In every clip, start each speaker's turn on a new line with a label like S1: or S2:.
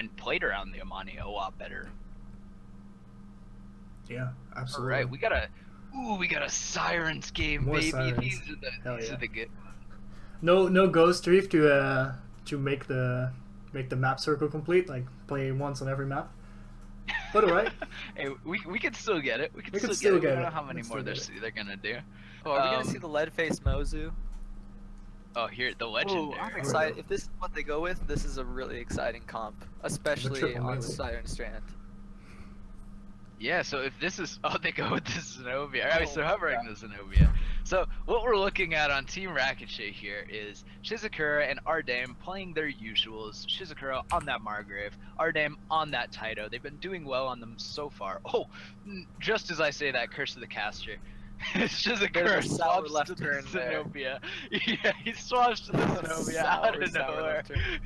S1: and played around the Amani a lot better.
S2: Yeah, absolutely.
S1: All right, we got a Sirens game,
S2: More
S1: baby.
S2: sirens. Hell
S1: These
S2: yeah.
S1: are the good.
S2: No ghost reef to make the map circle complete. Like play once on every map. But alright,
S1: Hey, we can still get it. We can
S2: we could
S1: still
S2: still
S1: get it. We
S2: get
S1: don't
S2: it.
S1: know how
S2: We
S1: many
S2: could
S1: more
S2: still get it.
S1: they're gonna do.
S3: Oh, are we gonna see the lead face Mozu?
S1: Oh, here the
S3: Ooh,
S1: legendary.
S3: I'm excited. If this is what they go with, this is a really exciting comp, especially
S2: triple
S3: on
S2: melee.
S3: Siren Strand.
S1: Yeah, so if this is they go with the Zenobia. Alright, so
S3: Oh,
S1: hovering the Zenobia. So what we're looking at on Team Rakichet here is Shizakura and Ardame playing their usuals. Shizakura on that Margrave, Ardame on that Taito. They've been doing well on them so far. Oh, just as I say that, Curse of the Caster. Shizakura swaps
S3: left
S1: to the
S3: turn there.
S1: Zenobia. Yeah, he swaps to the Zenobia out of
S3: Sour
S1: nowhere.
S3: left turn.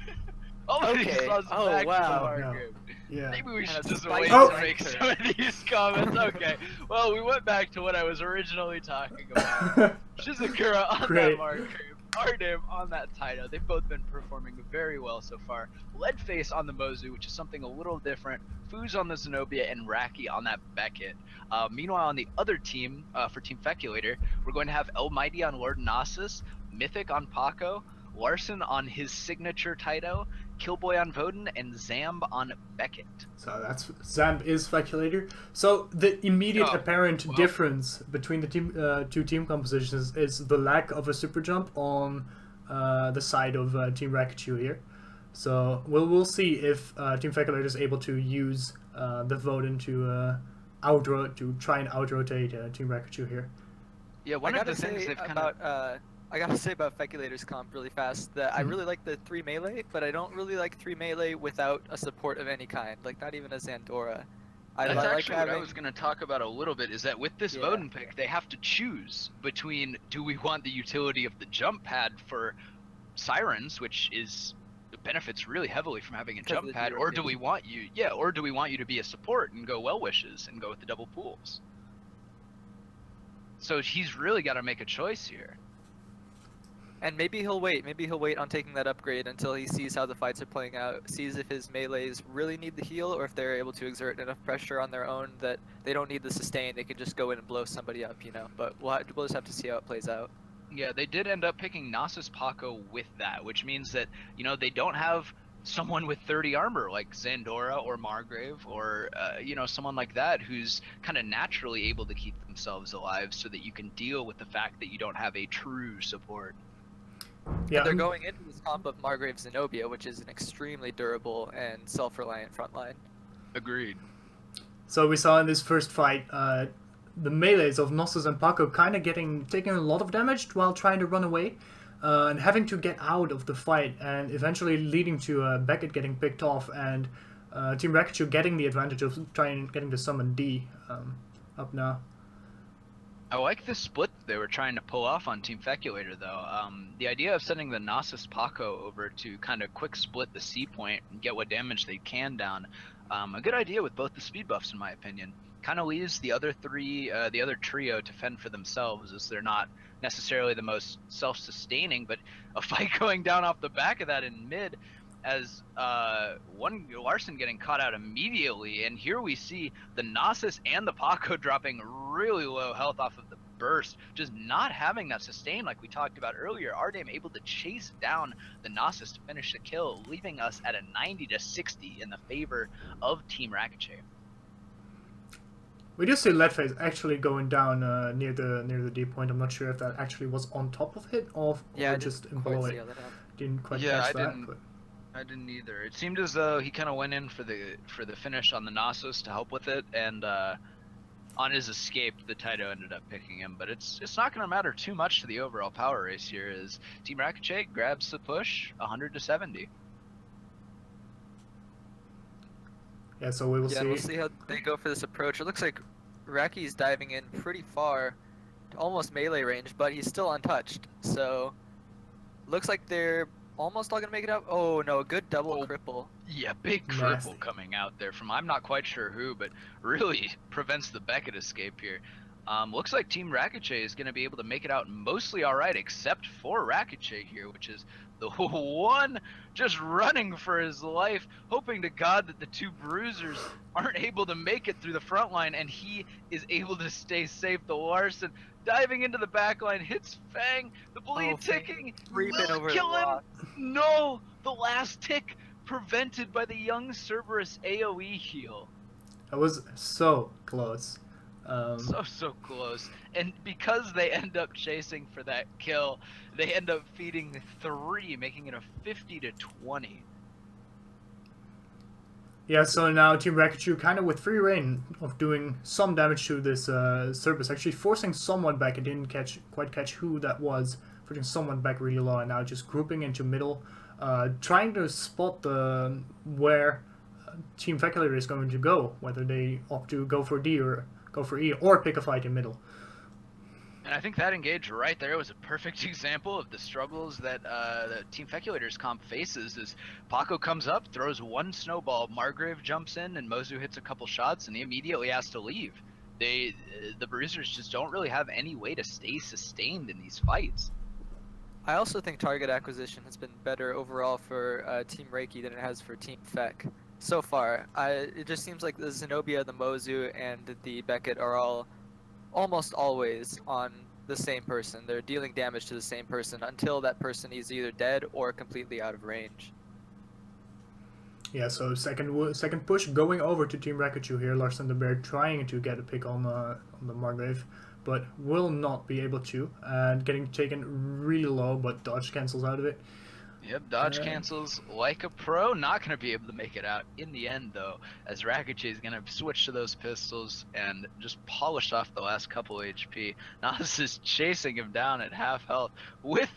S1: Oh, he
S3: Okay.
S1: swaps
S3: Oh,
S1: back to the
S3: wow.
S1: Margrave.
S2: Yeah.
S1: Maybe we
S3: And
S1: should
S3: a
S1: just
S3: spiky
S1: wait
S2: Oh!
S1: to make
S3: turn.
S1: some of these comments. Okay. Well, we went back to what I was originally talking about. Shizakura on
S2: Great.
S1: that Margrave, Ardame on that Taito. They've both been performing very well so far. Leadface on the Mozu, which is something a little different. Foos on the Zenobia, and Raky on that Beckett. Meanwhile, on the other team, for Team Feculator, we're going to have Almighty on Lord Nasus, Mythic on Paco, Larson on his signature Taito, Killboy on Voden, and Zamb on Beckett.
S2: So that's Zamb is Speculator. So the immediate apparent difference between the two team compositions is the lack of a super jump on the side of Team Rakachu here. So we'll see if Team Feculator is able to use the Voden to try and out-rotate Team Rakachu here.
S1: Yeah, one of the things they've kind of...
S3: I gotta say about Feculator's comp really fast that I really like the 3 melee, but I don't really like 3 melee without a support of any kind, like not even a Zandora.
S1: That's
S3: like
S1: actually what I was going to talk about a little bit, is that with this Voden pick, they have to choose between, do we want the utility of the jump pad for Sirens, which benefits really heavily from having a jump pad, or do we want you to be a support and go well wishes and go with the double pools? So he's really got to make a choice here.
S3: And maybe he'll wait. Maybe he'll wait on taking that upgrade until he sees how the fights are playing out, sees if his melees really need the heal, or if they're able to exert enough pressure on their own that they don't need the sustain. They can just go in and blow somebody up, you know. But we'll just have to see how it plays out.
S1: Yeah, they did end up picking Nasus Paco with that, which means that, you know, they don't have someone with 30 armor like Zandora or Margrave or, you know, someone like that who's kind of naturally able to keep themselves alive so that you can deal with the fact that you don't have a true support.
S2: Yeah,
S3: and they're going into this comp of Margrave Zenobia, which is an extremely durable and self-reliant frontline.
S1: Agreed.
S2: So we saw in this first fight, the melees of Nasus and Paco kind of taking a lot of damage while trying to run away, and having to get out of the fight, and eventually leading to Beckett getting picked off and Team Rakachu getting the advantage of getting the summon D up now.
S1: I like the split they were trying to pull off on Team Feculator, though. The idea of sending the Nasus Paco over to kind of quick split the C point and get what damage they can down, a good idea with both the speed buffs, in my opinion. Kind of leaves the other trio to fend for themselves, as they're not necessarily the most self-sustaining, but a fight going down off the back of that in mid, as one Larson getting caught out immediately, and here we see the Nasus and the Paco dropping really low health off of the burst, just not having that sustain like we talked about earlier. Ardame able to chase down the Nasus to finish the kill, leaving us at a 90-60 in the favor of Team Rakichet.
S2: We do see Leadface actually going down near the D point. I'm not sure if that actually was on top of it or just below it. Didn't quite catch that.
S1: I didn't either. It seemed as though he kind of went in for the finish on the Nasus to help with it, and on his escape, the Taito ended up picking him. But it's not going to matter too much to the overall power race here, as Team Rakichet grabs the push 100-70.
S2: Yeah, so we will see.
S3: We'll see how they go for this approach. It looks like Raky's diving in pretty far, to almost melee range, but he's still untouched. So, looks like they're almost all gonna make it out. Oh no, a good double cripple.
S1: Yeah, big cripple coming out there from I'm not quite sure who, but really prevents the Beckett escape here. Looks like Team Rakichet is going to be able to make it out mostly alright, except for Rakichet here, which is The one just running for his life, hoping to God that the two bruisers aren't able to make it through the front line, and he is able to stay safe. The Larson diving into the back line, hits Fang, the bleed ticking,
S3: creeping
S1: will
S3: over
S1: kill
S3: the
S1: him?
S3: rock.
S1: No! The last tick prevented by the young Cerberus AoE heal.
S2: That was so close.
S1: So close. And because they end up chasing for that kill, they end up feeding 3, making it a 50-20.
S2: Yeah, so now Team Rakachu kind of with free reign of doing some damage to this Cerberus, actually forcing someone back. I didn't quite catch who that was, putting someone back really low, and now just grouping into middle, trying to spot where Team Feculator is going to go, whether they opt to go for D or go for E, or pick a fight in middle.
S1: And I think that engage right there was a perfect example of the struggles that the Team Feculator's comp faces. As Paco comes up, throws one snowball, Margrave jumps in, and Mozu hits a couple shots, and he immediately has to leave. The Bruisers just don't really have any way to stay sustained in these fights.
S3: I also think target acquisition has been better overall for Team RAKY than it has for Team FEC so far. It just seems like the Zenobia, the Mozu, and the Beckett are all almost always on the same person. They're dealing damage to the same person until that person is either dead or completely out of range.
S2: Yeah, so second push going over to Team Rakachu here. Larson the Bear trying to get a pick on the Margrave, but will not be able to, and getting taken really low, but dodge cancels out of it.
S1: Yep, dodge cancels like a pro. Not going to be able to make it out in the end, though, as Rakachi is going to switch to those pistols and just polish off the last couple HP. Nas is chasing him down at half health with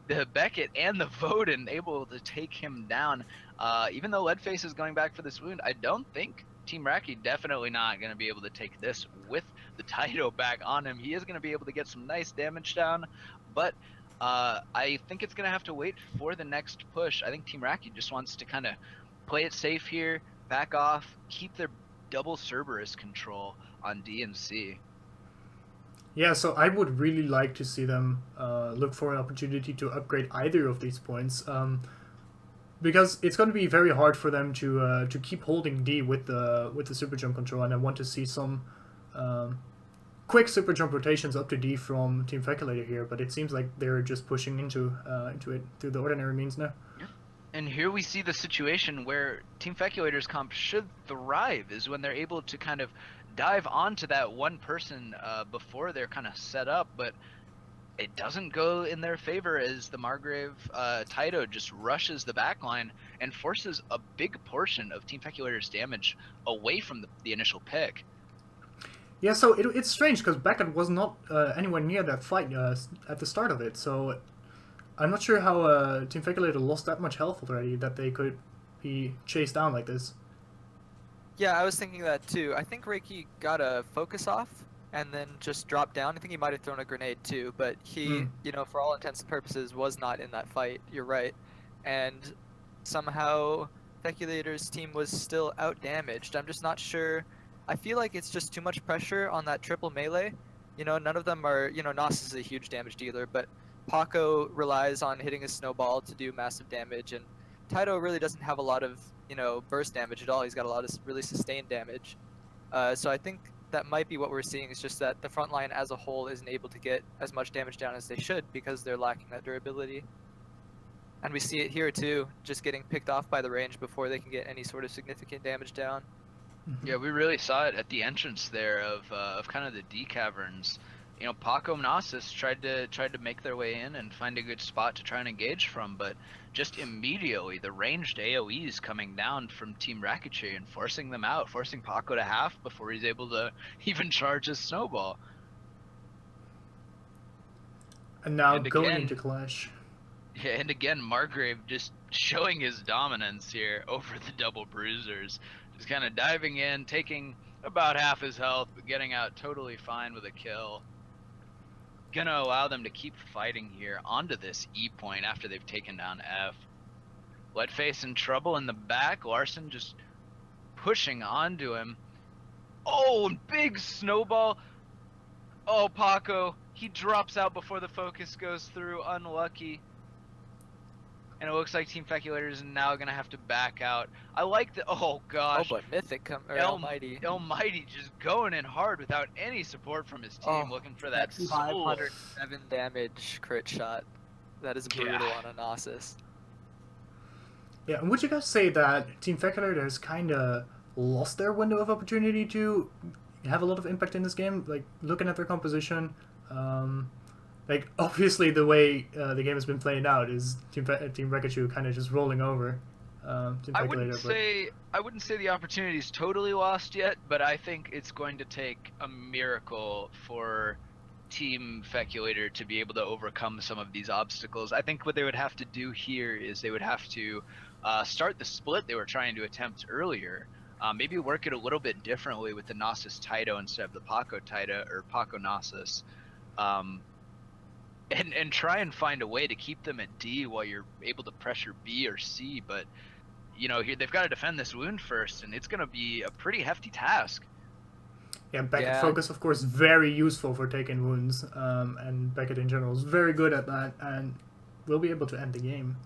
S1: the Beckett and the Voden able to take him down. Even though Leadface is going back for this wound, I don't think Team RAKY definitely not going to be able to take this with the Taito back on him. He is going to be able to get some nice damage down, but I think it's going to have to wait for the next push. I think Team RAKY just wants to kind of play it safe here, back off, keep their double Cerberus control on D and C.
S2: Yeah, so I would really like to see them look for an opportunity to upgrade either of these points, because it's going to be very hard for them to keep holding D with the super jump control, and I want to see some quick super jump rotations up to D from Team Feculator here, but it seems like they're just pushing into it through the ordinary means now.
S1: And here we see the situation where Team Feculator's comp should thrive, is when they're able to kind of dive onto that one person before they're kind of set up, but it doesn't go in their favor as the Margrave Taito just rushes the backline and forces a big portion of Team Feculator's damage away from the initial pick.
S2: Yeah, so it's strange because Beckett was not anywhere near that fight at the start of it, so I'm not sure how Team Feculator lost that much health already that they could be chased down like this.
S3: Yeah, I was thinking that too. I think RAKY got a focus off and then just dropped down. I think he might have thrown a grenade too, but he, you know, for all intents and purposes, was not in that fight. You're right. And somehow Feculator's team was still out-damaged. I'm just not sure. I feel like it's just too much pressure on that triple melee. You know, none of them are, you know, Nos is a huge damage dealer, but Paco relies on hitting a snowball to do massive damage, and Taito really doesn't have a lot of, you know, burst damage at all. He's got a lot of really sustained damage. So I think that might be what we're seeing, is just that the front line as a whole isn't able to get as much damage down as they should because they're lacking that durability. And we see it here too, just getting picked off by the range before they can get any sort of significant damage down.
S1: Yeah, we really saw it at the entrance there of kind of the D caverns. You know, Paco Gnosis tried to make their way in and find a good spot to try and engage from, but just immediately the ranged AoEs coming down from Team Rakachi and forcing them out, forcing Paco to half before he's able to even charge his snowball.
S2: And now going into Clash.
S1: Yeah, and again, Margrave just showing his dominance here over the double bruisers. Just kind of diving in, taking about half his health, but getting out totally fine with a kill. Gonna allow them to keep fighting here onto this E point after they've taken down F. Leadface in trouble in the back. Larson just pushing onto him. Oh, and big snowball. Oh, Paco. He drops out before the focus goes through. Unlucky. and it looks like Team Feculator is now gonna have to back out. I like the
S3: Oh,
S1: gosh,
S3: but Mythic or Almighty.
S1: Almighty just going in hard without any support from his team,
S3: Oh,
S1: looking for that soul.
S3: 507 damage crit shot. That is brutal on a Gnosis.
S2: Yeah, and would you guys say that Team Feculator has kind of lost their window of opportunity to have a lot of impact in this game? Like, looking at their composition, like, obviously the way the game has been playing out is Team RAKY kind of just rolling over Team
S1: I
S2: Feculator.
S1: wouldn't say the opportunity is totally lost yet, but I think it's going to take a miracle for Team Feculator to be able to overcome some of these obstacles. I think what they would have to do here is they would have to start the split they were trying to attempt earlier. Maybe work it a little bit differently with the Gnosis Taito instead of the Paco Taito or Paco Gnosis. And try and find a way to keep them at D while you're able to pressure B or C, but you know, here they've got to defend this wound first, and it's going to be a pretty hefty task.
S2: Yeah, Beckett focus, of course, very useful for taking wounds, and Beckett in general is very good at that, and will be able to end the game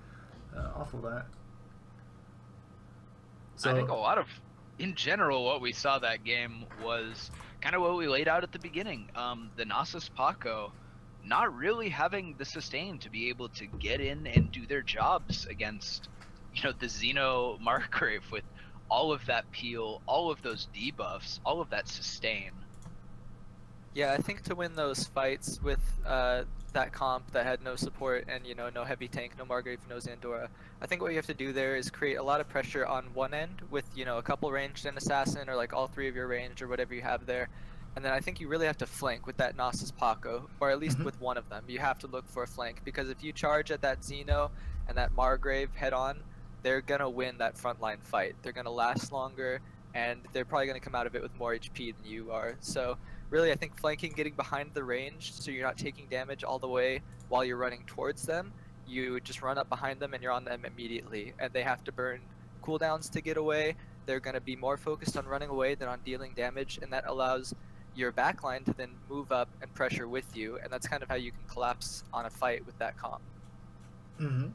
S2: off of that.
S1: So I think a lot of, in general, what we saw that game was kind of what we laid out at the beginning. The Gnosis Paco not really having the sustain to be able to get in and do their jobs against, you know, the Xeno Margrave with all of that peel, all of those debuffs, all of that sustain.
S3: Yeah, I think to win those fights with that comp that had no support and, you know, no heavy tank, no Margrave, no Zandora, I think what you have to do there is create a lot of pressure on one end with, you know, a couple ranged and assassin, or like all three of your ranged or whatever you have there. And then I think you really have to flank with that Gnosis Paco, or at least with one of them. You have to look for a flank, because if you charge at that Xeno and that Margrave head on, they're gonna win that frontline fight. They're gonna last longer, and they're probably gonna come out of it with more HP than you are. So really, I think flanking, getting behind the range, so you're not taking damage all the way while you're running towards them. You just run up behind them and you're on them immediately, and they have to burn cooldowns to get away. They're gonna be more focused on running away than on dealing damage, and that allows your backline to then move up and pressure with you, and that's kind of how you can collapse on a fight with that comp.
S2: Mm-hmm.